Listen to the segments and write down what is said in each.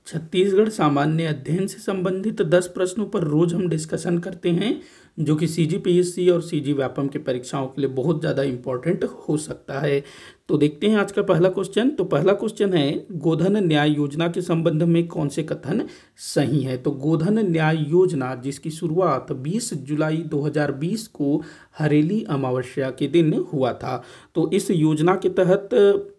छत्तीसगढ़ सामान्य अध्ययन से संबंधित 10 प्रश्नों पर रोज हम डिस्कशन करते हैं, जो कि सीजीपीएससी और सीजी व्यापम की परीक्षाओं के लिए बहुत ज़्यादा इम्पोर्टेंट हो सकता है। तो देखते हैं आज का पहला क्वेश्चन। तो पहला क्वेश्चन है, गोधन न्याय योजना के संबंध में कौन से कथन सही है। तो गोधन न्याय योजना, जिसकी शुरुआत 20 जुलाई 2020 को हरेली अमावस्या के दिन हुआ था। तो इस योजना के तहत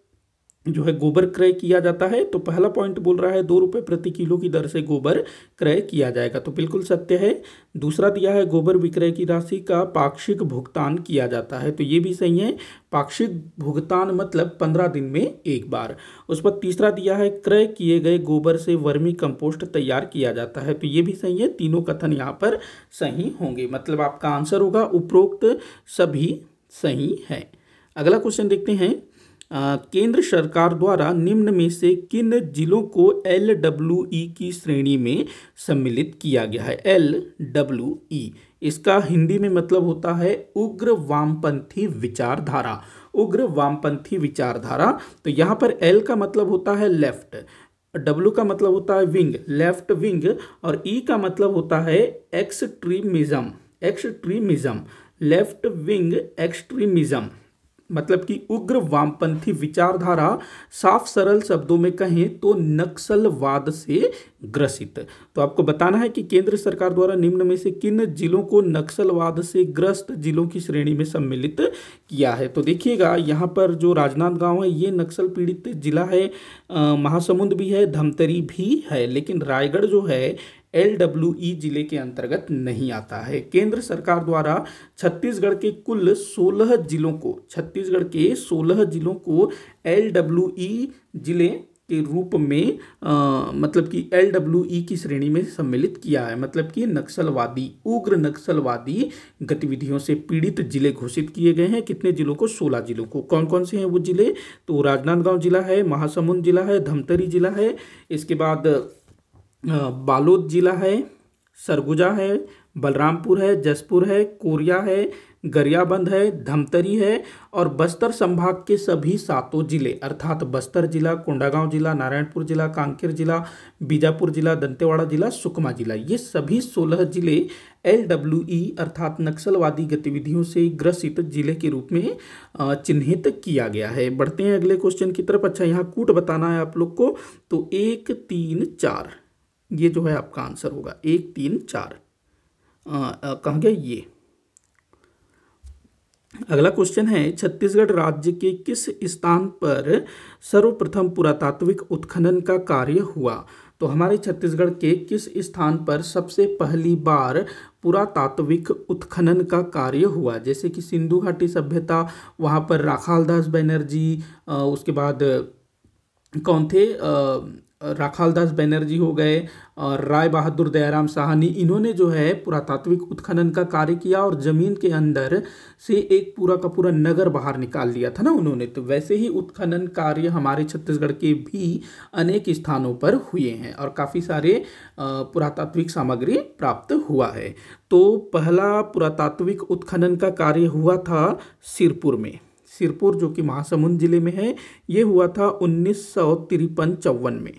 जो है गोबर क्रय किया जाता है। तो पहला पॉइंट बोल रहा है 2 रुपये प्रति किलो की दर से गोबर क्रय किया जाएगा, तो बिल्कुल सत्य है। दूसरा दिया है, गोबर विक्रय की राशि का पाक्षिक भुगतान किया जाता है, तो ये भी सही है। पाक्षिक भुगतान मतलब 15 दिन में एक बार। उस पर तीसरा दिया है, क्रय किए गए गोबर से वर्मी कंपोस्ट तैयार किया जाता है, तो ये भी सही है। तीनों कथन यहाँ पर सही होंगे, मतलब आपका आंसर होगा उपरोक्त सभी सही है। अगला क्वेश्चन देखते हैं, केंद्र सरकार द्वारा निम्न में से किन जिलों को LWE की श्रेणी में सम्मिलित किया गया है। LWE, इसका हिंदी में मतलब होता है उग्र वामपंथी विचारधारा। उग्र वामपंथी विचारधारा। तो यहाँ पर L का मतलब होता है लेफ्ट, W का मतलब होता है विंग, लेफ्ट विंग, और E का मतलब होता है extremism. Extremism, left wing extremism, मतलब कि उग्र वामपंथी विचारधारा। साफ सरल शब्दों में कहें तो नक्सलवाद से ग्रसित। तो आपको बताना है कि केंद्र सरकार द्वारा निम्न में से किन जिलों को नक्सलवाद से ग्रस्त जिलों की श्रेणी में सम्मिलित किया है। तो देखिएगा, यहाँ पर जो राजनांदगांव है ये नक्सल पीड़ित जिला है, महासमुंद भी है, धमतरी भी है, लेकिन रायगढ़ जो है LWE जिले के अंतर्गत नहीं आता है। केंद्र सरकार द्वारा छत्तीसगढ़ के कुल 16 जिलों को, छत्तीसगढ़ के 16 जिलों को LWE जिले के रूप में मतलब कि LWE की श्रेणी में सम्मिलित किया है, मतलब कि नक्सलवादी, उग्र नक्सलवादी गतिविधियों से पीड़ित जिले घोषित किए गए हैं। कितने जिलों को? 16 जिलों को। कौन कौन से हैं वो जिले? तो राजनांदगांव जिला है, महासमुंद जिला है, धमतरी जिला है, इसके बाद बालोद जिला है, सरगुजा है, बलरामपुर है, जसपुर है, कोरिया है, गरियाबंद है, धमतरी है, और बस्तर संभाग के सभी 7 जिले अर्थात बस्तर जिला, कोंडागांव जिला, नारायणपुर जिला, कांकेर जिला, बीजापुर जिला, दंतेवाड़ा जिला, सुकमा जिला, ये सभी 16 जिले LWE अर्थात नक्सलवादी गतिविधियों से ग्रसित जिले के रूप में चिन्हित किया गया है। बढ़ते हैं अगले क्वेश्चन की तरफ। अच्छा, यहाँ कूट बताना है आप लोग को, तो 1, 3, 4 ये जो है आपका आंसर होगा। 1, 3, 4 कहाँ गया ये। अगला क्वेश्चन है, छत्तीसगढ़ राज्य के किस स्थान पर सर्वप्रथम पुरातात्विक उत्खनन का कार्य हुआ। तो हमारे छत्तीसगढ़ के किस स्थान पर सबसे पहली बार पुरातात्विक उत्खनन का कार्य हुआ। जैसे कि सिंधु घाटी सभ्यता, वहाँ पर राखालदास बनर्जी, उसके बाद कौन थे, राखालदास बनर्जी हो गए, और राय बहादुर दयाराम साहनी, इन्होंने जो है पुरातात्विक उत्खनन का कार्य किया और जमीन के अंदर से एक पूरा का पूरा नगर बाहर निकाल लिया था ना उन्होंने। तो वैसे ही उत्खनन कार्य हमारे छत्तीसगढ़ के भी अनेक स्थानों पर हुए हैं और काफ़ी सारे पुरातात्विक सामग्री प्राप्त हुआ है। तो पहला पुरातात्विक उत्खनन का कार्य हुआ था सिरपुर में। सिरपुर जो कि महासमुंद जिले में है, ये हुआ था 1953-54 में।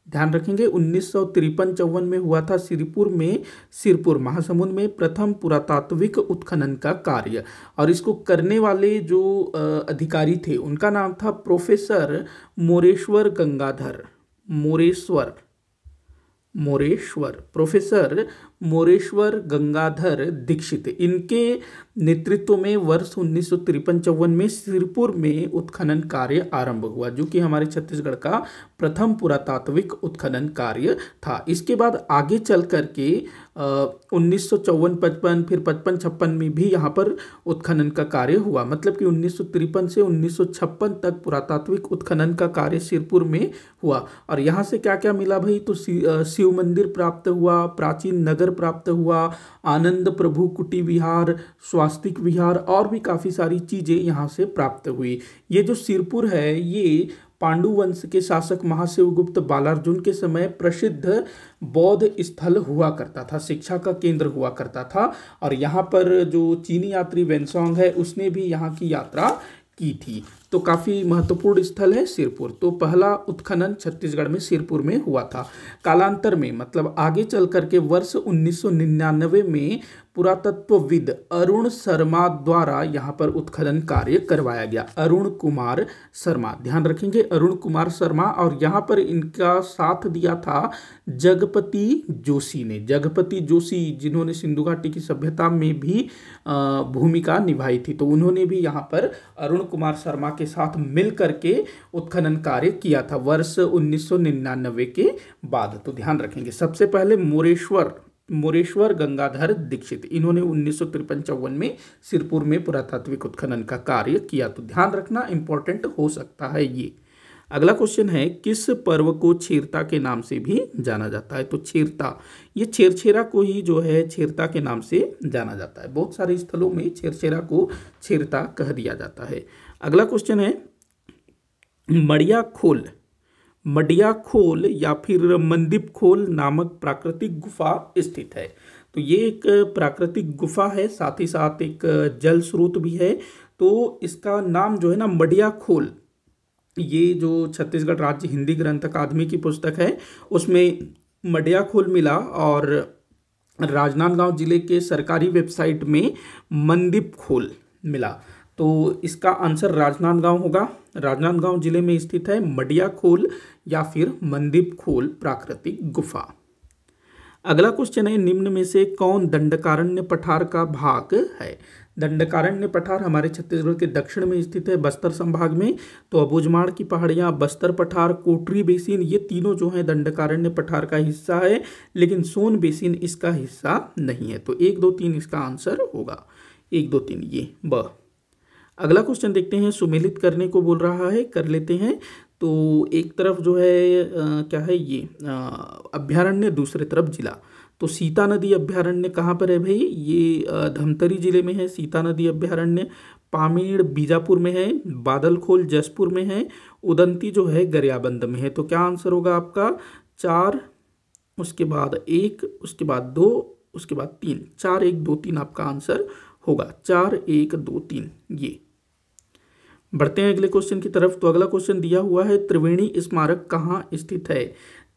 ध्यान रखेंगे, 1953-54 में हुआ था सिरपुर में, सिरपुर महासमुंद में प्रथम पुरातात्विक उत्खनन का कार्य। और इसको करने वाले जो अधिकारी थे उनका नाम था प्रोफेसर मोरेश्वर गंगाधर। मोरेश्वर, प्रोफेसर मोरेश्वर गंगाधर दीक्षित, इनके नेतृत्व में वर्ष 1953-54 में सिरपुर में उत्खनन कार्य आरंभ हुआ, जो कि हमारे छत्तीसगढ़ का प्रथम पुरातात्विक उत्खनन कार्य था। इसके बाद आगे चल करके 1954-55 फिर 55-56 में भी यहाँ पर उत्खनन का कार्य हुआ, मतलब कि 1953 से 1956 तक पुरातात्विक उत्खनन का कार्य सिरपुर में हुआ। और यहाँ से क्या क्या मिला भाई, तो शिव मंदिर प्राप्त हुआ, प्राचीन नगर प्राप्त हुआ, आनंद प्रभु कुटी विहार, स्वास्तिक विहार, और भी काफ़ी सारी चीज़ें यहाँ से प्राप्त हुई। ये जो सिरपुर है ये पांडु वंश के शासक महाशिवगुप्त बालार्जुन के समय प्रसिद्ध बौद्ध स्थल हुआ करता था, शिक्षा का केंद्र हुआ करता था। और यहाँ पर जो चीनी यात्री वेनसोंग है उसने भी यहाँ की यात्रा की थी। तो काफ़ी महत्वपूर्ण स्थल है सिरपुर। तो पहला उत्खनन छत्तीसगढ़ में सिरपुर में हुआ था। कालांतर में मतलब आगे चल करके वर्ष 1999 में पुरातत्वविद अरुण शर्मा द्वारा यहाँ पर उत्खनन कार्य करवाया गया। अरुण कुमार शर्मा, ध्यान रखेंगे अरुण कुमार शर्मा। और यहाँ पर इनका साथ दिया था जगपति जोशी ने। जगपति जोशी जिन्होंने सिंधु घाटी की सभ्यता में भी भूमिका निभाई थी, तो उन्होंने भी यहाँ पर अरुण कुमार शर्मा के साथ मिल करके उत्खनन कार्य किया था वर्ष 1999 के बाद। तो ध्यान रखेंगे। सबसे पहले मोरेश्वर गंगाधर दीक्षित, इन्होंने 1953-54 में सिरपुर में पुरातात्विक उत्खनन का कार्य किया। तो ध्यान रखना, इंपॉर्टेंट हो सकता है ये। अगला क्वेश्चन है, किस पर्व को छेरता के नाम से भी जाना जाता है? तो छेरता, ये छेरछेरा को ही जो है छेरता के नाम से जाना जाता है। बहुत सारे स्थलों में छेरछेरा को छेरता कह दिया जाता है। अगला क्वेश्चन है, मडिया खोल या फिर मंदिप खोल नामक प्राकृतिक गुफा स्थित है। तो ये एक प्राकृतिक गुफा है, साथ ही साथ एक जल स्रोत भी है। तो इसका नाम जो है ना मडिया खोल, ये जो छत्तीसगढ़ राज्य हिंदी ग्रंथ अकादमी की पुस्तक है उसमें मडिया खोल मिला, और राजनांदगांव जिले के सरकारी वेबसाइट में मंदिप खोल मिला। तो इसका आंसर राजनांदगांव होगा। राजनांदगांव जिले में स्थित है मडिया खोल या फिर मंदिप खोल प्राकृतिक गुफा। अगला क्वेश्चन है, निम्न में से कौन दंडकारण्य पठार का भाग है? दंडकारण्य पठार हमारे छत्तीसगढ़ के दक्षिण में स्थित है, बस्तर संभाग में। तो अबूझमाड़ की पहाड़ियाँ, बस्तर पठार, कोटरी बेसिन, ये तीनों जो है दंडकारण्य पठार का हिस्सा है, लेकिन सोन बेसिन इसका हिस्सा नहीं है। तो 1, 2, 3 इसका आंसर होगा। 1, 2, 3 ये ब। अगला क्वेश्चन देखते हैं, सुमेलित करने को बोल रहा है, कर लेते हैं। तो एक तरफ जो है क्या है ये अभ्यारण्य, दूसरे तरफ जिला। तो सीता नदी अभ्यारण्य कहाँ पर है भाई? ये धमतरी जिले में है सीता नदी अभ्यारण्य। पामेड़ बीजापुर में है, बादलखोल जसपुर में है, उदंती जो है गरियाबंद में है। तो क्या आंसर होगा आपका? 4, उसके बाद 1, उसके बाद 2, उसके बाद 3। 4, 1, 2, 3 आपका आंसर होगा। 4, 1, 2, 3 ये। बढ़ते हैं अगले क्वेश्चन की तरफ। तो अगला क्वेश्चन दिया हुआ है, त्रिवेणी स्मारक कहाँ स्थित है?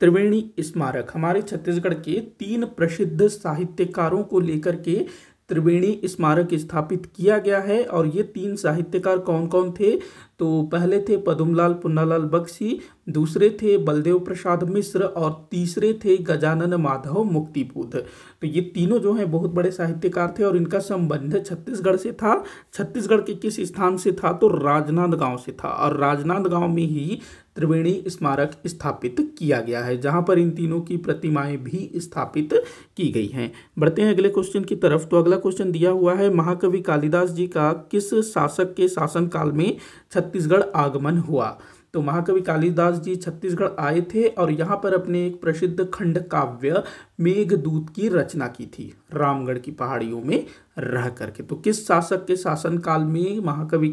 त्रिवेणी स्मारक हमारे छत्तीसगढ़ के 3 प्रसिद्ध साहित्यकारों को लेकर के त्रिवेणी स्मारक स्थापित किया गया है। और ये 3 साहित्यकार कौन कौन थे? तो पहले थे पद्मलाल पुन्नालाल बख्शी, दूसरे थे बलदेव प्रसाद मिश्र, और तीसरे थे गजानन माधव मुक्तिबोध। तो ये तीनों जो हैं बहुत बड़े साहित्यकार थे, और इनका संबंध छत्तीसगढ़ से था। छत्तीसगढ़ के किस स्थान से था? तो राजनांदगांव से था। और राजनांदगांव में ही त्रिवेणी स्मारक स्थापित किया गया है, जहां पर इन तीनों की प्रतिमाएं भी स्थापित की गई हैं। बढ़ते हैं अगले क्वेश्चन की तरफ। तो अगला क्वेश्चन दिया हुआ है, महाकवि कालिदास जी का किस शासक के शासनकाल में छत्तीसगढ़ आगमन हुआ? तो महाकवि कालिदास जी छत्तीसगढ़ आए थे, और यहाँ पर अपने एक प्रसिद्ध खंड काव्य मेघदूत की रचना की थी, रामगढ़ की पहाड़ियों में रह करके। तो किस शासक के शासनकाल में महाकवि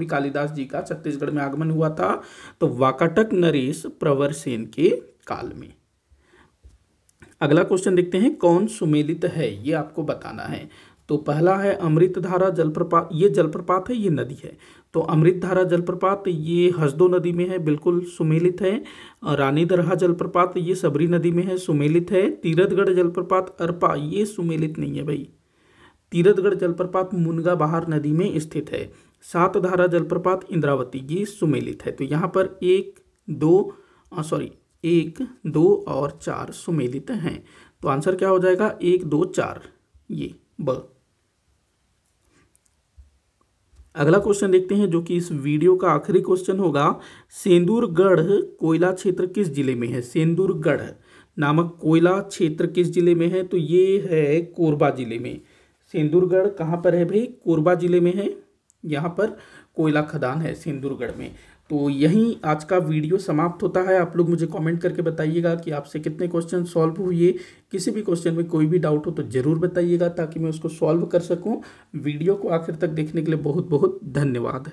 कालिदास जी का छत्तीसगढ़ में आगमन हुआ था? तो वाकाटक नरेश प्रवर सेन के काल में। अगला क्वेश्चन देखते हैं, कौन सुमेलित है? ये आपको बताना है। तो पहला है अमृतधारा जलप्रपात, ये जलप्रपात है, ये नदी है। तो अमृतधारा जलप्रपात ये हसदो नदी में है, बिल्कुल सुमेलित है। रानी दरहा जलप्रपात ये सबरी नदी में है, सुमेलित है। तीरथगढ़ जलप्रपात अरपा, ये सुमेलित नहीं है भाई। तीरथगढ़ जलप्रपात मुनगा बहार नदी में स्थित है। सातधारा जलप्रपात इंद्रावती, ये सुमेलित है। तो यहाँ पर 1, 2 और 4 सुमेलित हैं। तो आंसर क्या हो जाएगा? 1, 2, 4 ये ब। अगला क्वेश्चन देखते हैं, जो कि इस वीडियो का आखिरी क्वेश्चन होगा। सेंदूरगढ़ कोयला क्षेत्र किस जिले में है? सेंदूरगढ़ नामक कोयला क्षेत्र किस जिले में है? तो ये है कोरबा जिले में। सेंदूरगढ़ कहाँ पर है भाई? कोरबा जिले में है। यहाँ पर कोयला खदान है सेंदूरगढ़ में। तो यहीं आज का वीडियो समाप्त होता है। आप लोग मुझे कमेंट करके बताइएगा कि आपसे कितने क्वेश्चन सॉल्व हुए। किसी भी क्वेश्चन में कोई भी डाउट हो तो ज़रूर बताइएगा, ताकि मैं उसको सॉल्व कर सकूं। वीडियो को आखिर तक देखने के लिए बहुत बहुत धन्यवाद।